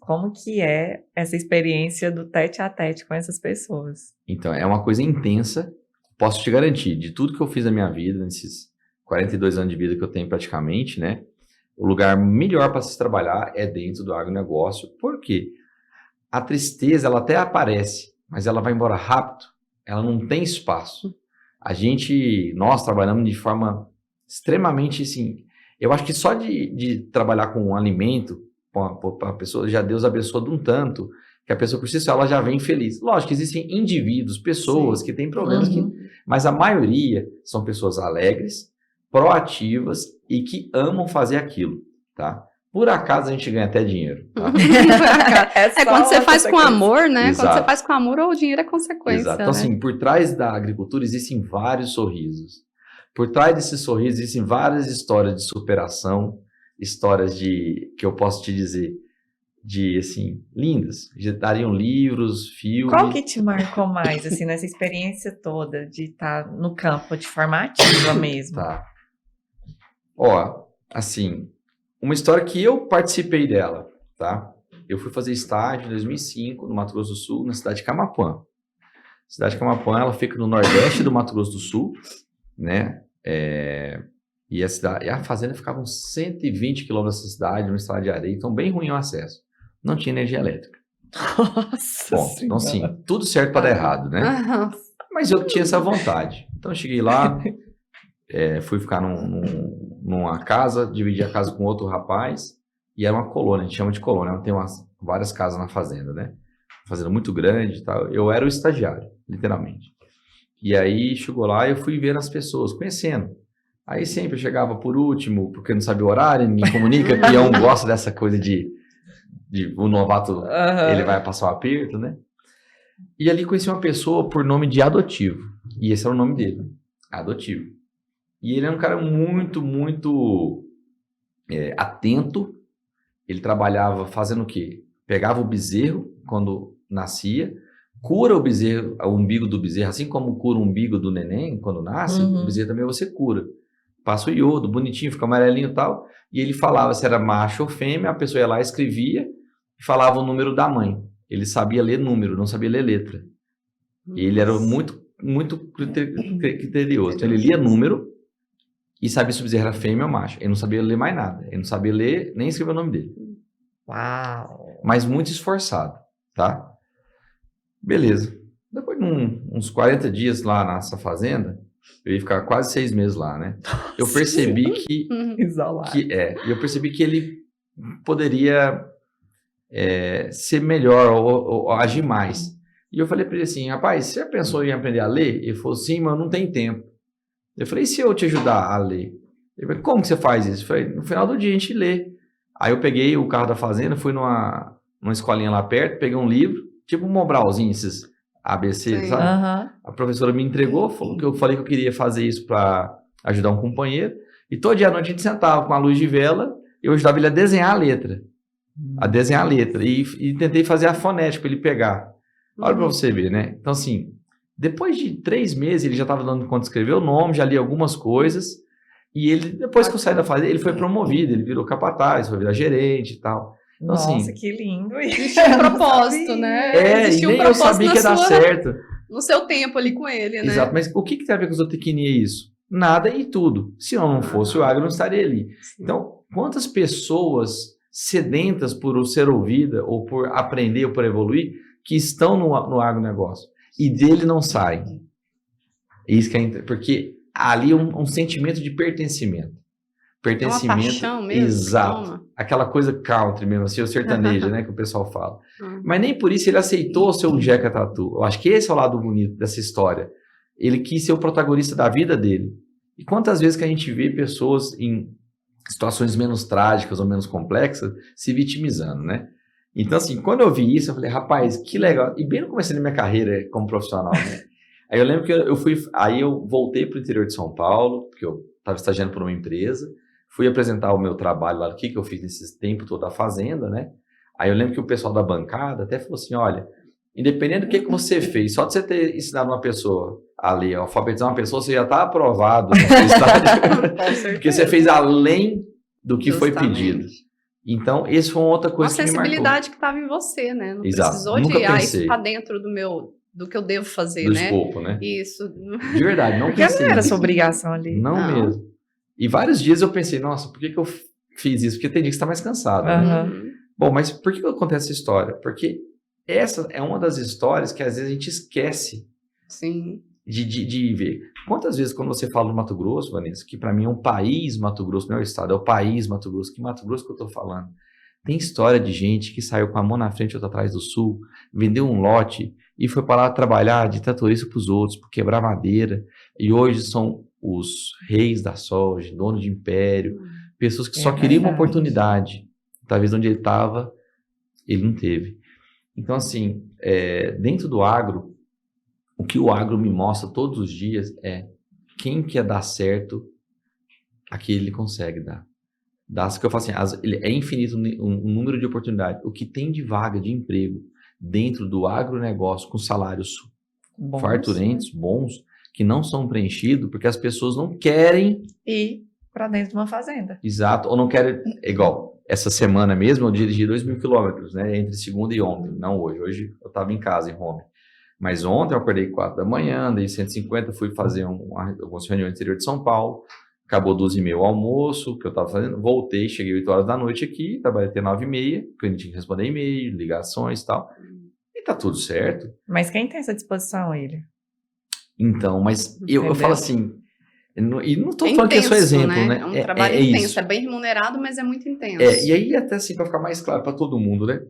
Como que é essa experiência do tete-a-tete com essas pessoas? Então, é uma coisa intensa. Posso te garantir, de tudo que eu fiz na minha vida, nesses 42 anos de vida que eu tenho praticamente, né? O lugar melhor para se trabalhar é dentro do agronegócio. Por quê? A tristeza, ela até aparece, mas ela vai embora rápido. Ela não tem espaço. Nós trabalhamos de forma extremamente, assim, eu acho que só de trabalhar com um alimento, para a pessoa, já Deus abençoa de um tanto, que a pessoa por si só, ela já vem feliz. Lógico que existem indivíduos, pessoas que têm problemas, mas a maioria são pessoas alegres, proativas e que amam fazer aquilo, tá? Por acaso a gente ganha até dinheiro, tá? Quando você faz com amor, né? Exato. Quando você faz com amor, o dinheiro é consequência. Exato. Então, assim, por trás da agricultura existem vários sorrisos. Por trás desses sorrisos existem várias histórias de superação, histórias que eu posso te dizer, assim, lindas. Já dariam livros, filmes. Qual que te marcou mais, assim, nessa experiência toda de estar no campo, de forma ativa mesmo? Tá. Ó, assim, uma história que eu participei dela, tá? Eu fui fazer estágio em 2005 no Mato Grosso do Sul, na cidade de Camapuã. A cidade de Camapuã, ela fica no nordeste do Mato Grosso do Sul, né? E a fazenda ficava uns 120 quilômetros da cidade, uma estrada de areia, então bem ruim o acesso. Não tinha energia elétrica. Nossa Bom, então assim, tudo certo para dar errado, né? Mas eu tinha essa vontade. Então eu cheguei lá, fui ficar numa casa, dividi a casa com outro rapaz, e era uma colônia, a gente chama de colônia, tem várias casas na fazenda, né? Fazenda muito grande e tal. Eu era o estagiário, literalmente. E aí chegou lá e eu fui vendo as pessoas, conhecendo. Aí sempre eu chegava por último, porque não sabia o horário, ninguém comunica, que eu não gosto dessa coisa de o novato, ele vai passar o aperto, né? E ali conheci uma pessoa por nome de Adotivo. E esse era o nome dele, Adotivo. E ele é um cara muito, muito atento. Ele trabalhava fazendo o quê? Pegava o bezerro quando nascia, cura o bezerro, o umbigo do bezerro, assim como cura o umbigo do neném quando nasce, o bezerro também você cura. Passa o iodo, bonitinho, fica amarelinho e tal. E ele falava se era macho ou fêmea, a pessoa ia lá, escrevia e falava o número da mãe. Ele sabia ler número, não sabia ler letra. E ele era muito, muito criterioso. Então ele lia número e sabia se o bezerro era fêmea ou macho. Ele não sabia ler mais nada. Ele não sabia ler, nem escrever o nome dele. Uau! Mas muito esforçado, tá? Beleza. Depois de uns 40 dias lá nessa fazenda, eu ia ficar quase 6 meses lá, né? Eu percebi que eu percebi que ele poderia ser melhor ou agir mais. E eu falei para ele assim, rapaz, você já pensou em aprender a ler? Ele falou, sim, mas eu não tenho tempo. Eu falei, e se eu te ajudar a ler? Ele falou, como que você faz isso? Eu falei, no final do dia a gente lê. Aí eu peguei o carro da fazenda, fui numa escolinha lá perto, peguei um livro, tipo um Mobralzinho, esses ABC, sabe? A professora me entregou, falou que eu falei que eu queria fazer isso para ajudar um companheiro. E todo dia à noite a gente sentava com a luz de vela, eu ajudava ele a desenhar a letra. E tentei fazer a fonética para ele pegar. Olha para você ver, né? Então, assim, depois de 3 meses, ele já estava dando conta de escrever o nome, já li algumas coisas. E ele, depois que eu saí da fazenda, ele foi promovido, ele virou capataz, foi virar gerente e tal. Então, Nossa, assim, que lindo! Existe um propósito, né? E nem eu sabia que ia dar certo. No seu tempo ali com ele, né? Exato, mas o que tem a ver com zootecnia isso? Nada e tudo. Se eu não fosse o agro, eu não estaria ali. Sim. Então, quantas pessoas sedentas por ser ouvida, ou por aprender, ou por evoluir, que estão no agronegócio, e dele não saem? Isso que é porque ali é um sentimento de pertencimento. Pertencimento, é uma paixão mesmo, exato. Aquela coisa country mesmo, assim, o sertanejo, né, que o pessoal fala. Mas nem por isso ele aceitou ser um Jeca Tatu. Eu acho que esse é o lado bonito dessa história. Ele quis ser o protagonista da vida dele. E quantas vezes que a gente vê pessoas em situações menos trágicas ou menos complexas se vitimizando, né? Então, assim, quando eu vi isso, eu falei, rapaz, que legal. E bem no começo da minha carreira como profissional, né? Aí eu lembro que eu voltei para o interior de São Paulo, porque eu estava estagiando por uma empresa, fui apresentar o meu trabalho lá, o que eu fiz nesse tempo todo da fazenda, né? Aí eu lembro que o pessoal da bancada até falou assim, olha, independente do que você fez, só de você ter ensinado uma pessoa a ler, alfabetizar uma pessoa, você já está aprovado no seu estágio, porque você fez além do que foi pedido. Então, esse foi uma outra Uma coisa que me marcou. sensibilidade que estava em você, né? Não Exato. precisou Nunca de, pensei. isso tá dentro do que eu devo fazer, Do né? escopo, né? Isso. De verdade, não Porque pensei não era nisso. sua obrigação ali. Não mesmo. E vários dias eu pensei, nossa, por que eu fiz isso? Porque tem dia que você tá mais cansado, né? Aham. Bom, mas por que acontece essa história? Porque essa é uma das histórias que às vezes a gente esquece Sim. de ver. Quantas vezes quando você fala do Mato Grosso, Vanessa, que para mim é um país Mato Grosso, não é o estado, é o país Mato Grosso, que Mato Grosso que eu tô falando? Tem história de gente que saiu com a mão na frente e outra atrás do sul, vendeu um lote e foi para lá trabalhar de tratorista para os outros, por quebrar madeira, e hoje são os reis da soja, donos de império, pessoas que É só queriam uma verdade. oportunidade, talvez onde ele estava, ele não teve. Então, assim, dentro do agro, o que o agro me mostra todos os dias é quem quer dar certo, aquele ele consegue dar. Das que eu falo assim, ele é infinito um número de oportunidades. O que tem de vaga de emprego dentro do agronegócio com salários Bom, farturentos, bons, que não são preenchidos porque as pessoas não querem ir para dentro de uma fazenda. Exato, ou não querem, igual, essa semana mesmo eu dirigi 2.000 quilômetros, né, entre segunda e ontem, não hoje, hoje eu estava em casa, em home, mas ontem eu acordei 4 da manhã, dei 150, fui fazer algumas reuniões no interior de São Paulo, acabou 12h30 o almoço que eu estava fazendo, voltei, cheguei 8 horas da noite aqui, trabalhei até 9h30, porque a gente tinha que responder e-mail, ligações e tal, e tá tudo certo. Mas quem tem essa disposição, William? Então, mas eu falo assim, e não estou falando que é só intenso, exemplo, né? É um trabalho intenso, isso. é bem remunerado, mas é muito intenso. E aí até assim, para ficar mais claro para todo mundo, né?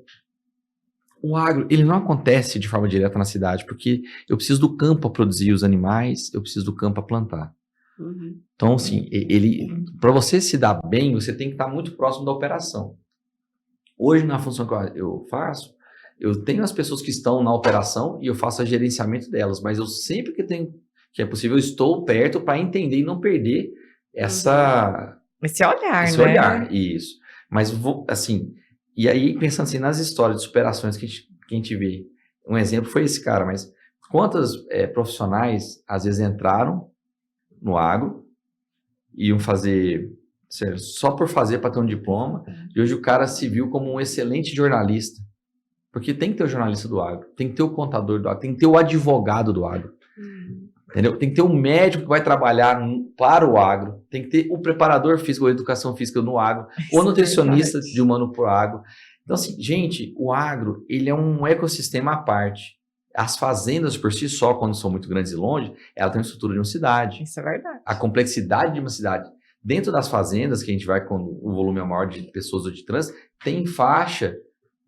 O agro, ele não acontece de forma direta na cidade, porque eu preciso do campo para produzir os animais, eu preciso do campo para plantar. Uhum. Então, assim, para você se dar bem, você tem que estar muito próximo da operação. Hoje, na função que eu faço, eu tenho as pessoas que estão na operação e eu faço o gerenciamento delas, mas eu sempre que é possível, eu estou perto para entender e não perder Esse olhar, esse né? olhar, isso. Mas, assim, e aí, pensando assim, nas histórias de superações que a gente vê, um exemplo foi esse cara, mas quantas profissionais, às vezes, entraram no agro, iam fazer, só por fazer para ter um diploma, e hoje o cara se viu como um excelente jornalista, porque tem que ter o jornalista do agro, tem que ter o contador do agro, tem que ter o advogado do agro, entendeu? Tem que ter um médico que vai trabalhar para o agro, tem que ter o preparador físico ou educação física no agro, o nutricionista de humano para o agro. Então, assim, gente, o agro, ele é um ecossistema à parte. As fazendas por si só, quando são muito grandes e longe, ela tem a estrutura de uma cidade. Isso é verdade. A complexidade de uma cidade. Dentro das fazendas, que a gente vai quando o volume é maior de pessoas ou de trânsito, tem faixa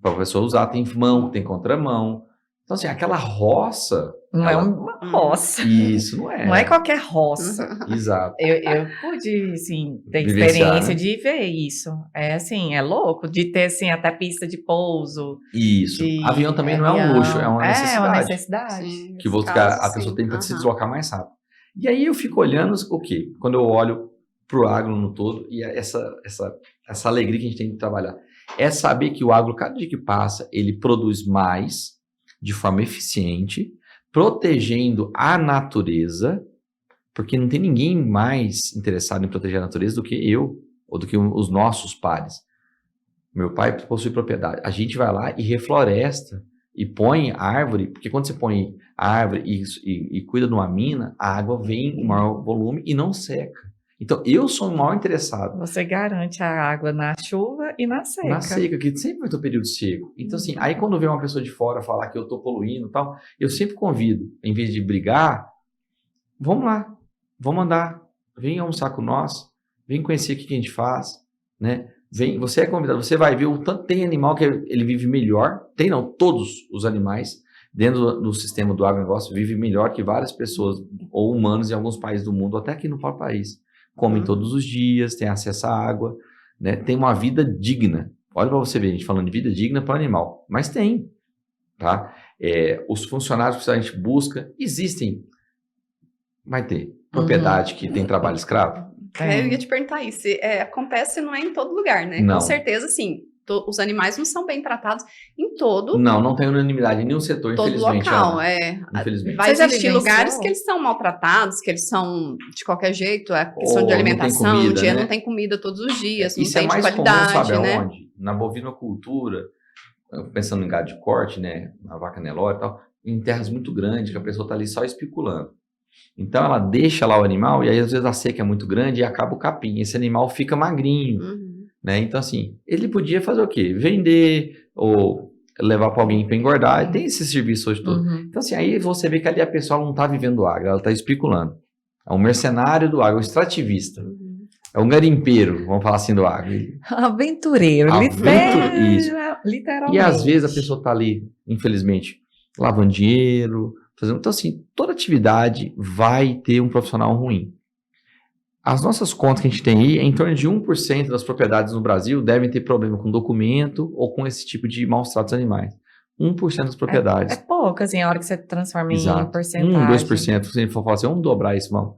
para a pessoa usar, tem mão, tem contramão. Então, assim, aquela roça... Não é uma roça. Isso, não é. Não é qualquer roça. Exato. Eu pude, assim, ter Vivenciar, experiência né? de ver isso. É assim, é louco. De ter, assim, até pista de pouso. Isso. Avião também não é um luxo, é uma necessidade. É uma necessidade. Sim, Que nesse a caso, pessoa sim. tem para se deslocar mais rápido. E aí eu fico olhando o quê? Quando eu olho para o agro no todo, e essa alegria que a gente tem de trabalhar, é saber que o agro, cada dia que passa, ele produz mais, de forma eficiente, protegendo a natureza, porque não tem ninguém mais interessado em proteger a natureza do que eu, ou do que os nossos pares. Meu pai possui propriedade. A gente vai lá e refloresta, e põe árvore, porque quando você põe árvore e cuida de uma mina, a água vem em maior volume e não seca. Então, eu sou o maior interessado. Você garante a água na chuva e na seca. Na seca, que sempre vai ter um período seco. Então, assim, aí quando vem uma pessoa de fora falar que eu estou poluindo e tal, eu sempre convido, em vez de brigar, vamos lá, vamos andar, vem almoçar com nós, vem conhecer o que a gente faz, né? Vem, você é convidado, você vai ver o tanto tem animal que ele vive melhor, tem não, todos os animais dentro do sistema do agronegócio vivem melhor que várias pessoas ou humanos em alguns países do mundo, até aqui no próprio país. Comem todos os dias, têm acesso à água, né? Tem uma vida digna. Olha para você ver, a gente falando de vida digna para o animal, mas tem, tá? Os funcionários que a gente busca, existem, vai ter propriedade que tem trabalho escravo? Eu ia te perguntar isso. Acontece, não é em todo lugar, né? Não. Com certeza, sim. os animais não são bem tratados em todo Não tem unanimidade em nenhum setor, todo infelizmente. local. Ana. Infelizmente. Vai Você já existir vivenciou? lugares que eles são maltratados, que eles são de qualquer jeito, questão Ou de não tem alimentação, comida, né? não tem comida todos os dias, não Isso tem é mais de qualidade, comum, sabe né? aonde? Na bovinocultura, pensando em gado de corte, né? Na vaca Nelore e tal, em terras muito grandes, que a pessoa está ali só especulando. Então ela deixa lá o animal e aí às vezes a seca é muito grande e acaba o capim. Esse animal fica magrinho, né? Então assim, ele podia fazer o quê? Vender ou levar para alguém para engordar. Tem esse serviço hoje todo. Então assim, aí você vê que ali a pessoa não está vivendo do agro, ela está especulando. É um mercenário do agro, um extrativista. É um garimpeiro, vamos falar assim, do agro. Aventureiro, Isso. literalmente. E às vezes a pessoa está ali, infelizmente, lavando dinheiro, fazendo. Então, assim, toda atividade vai ter um profissional ruim. As nossas contas que a gente tem aí, em torno de 1% das propriedades no Brasil devem ter problema com documento ou com esse tipo de maus tratos animais. 1% das propriedades. É pouco, assim, a hora que você transforma Exato. em porcentagem. 2%. Se ele for falar assim, vamos dobrar isso, vamos.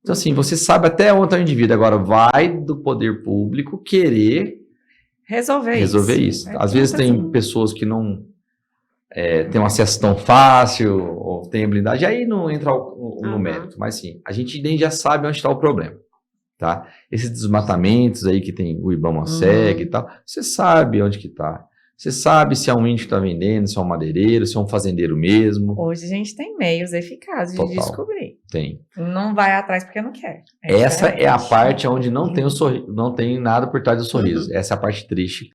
Então, assim, você sabe até onde está o indivíduo. Agora, vai do poder público querer resolver isso. Às vezes tem pessoas que não têm um acesso tão fácil ou têm habilidade, aí não entra no mérito. Mas, sim, a gente nem já sabe onde está o problema. Tá? Esses desmatamentos aí que tem o IBAMA segue e tal, você sabe onde que está. Você sabe se é um índio que está vendendo, se é um madeireiro, se é um fazendeiro mesmo. Hoje a gente tem meios eficazes de descobrir. Tem. Não vai atrás porque não quer. Essa é a parte onde não tem nada por trás do sorriso. Essa é a parte triste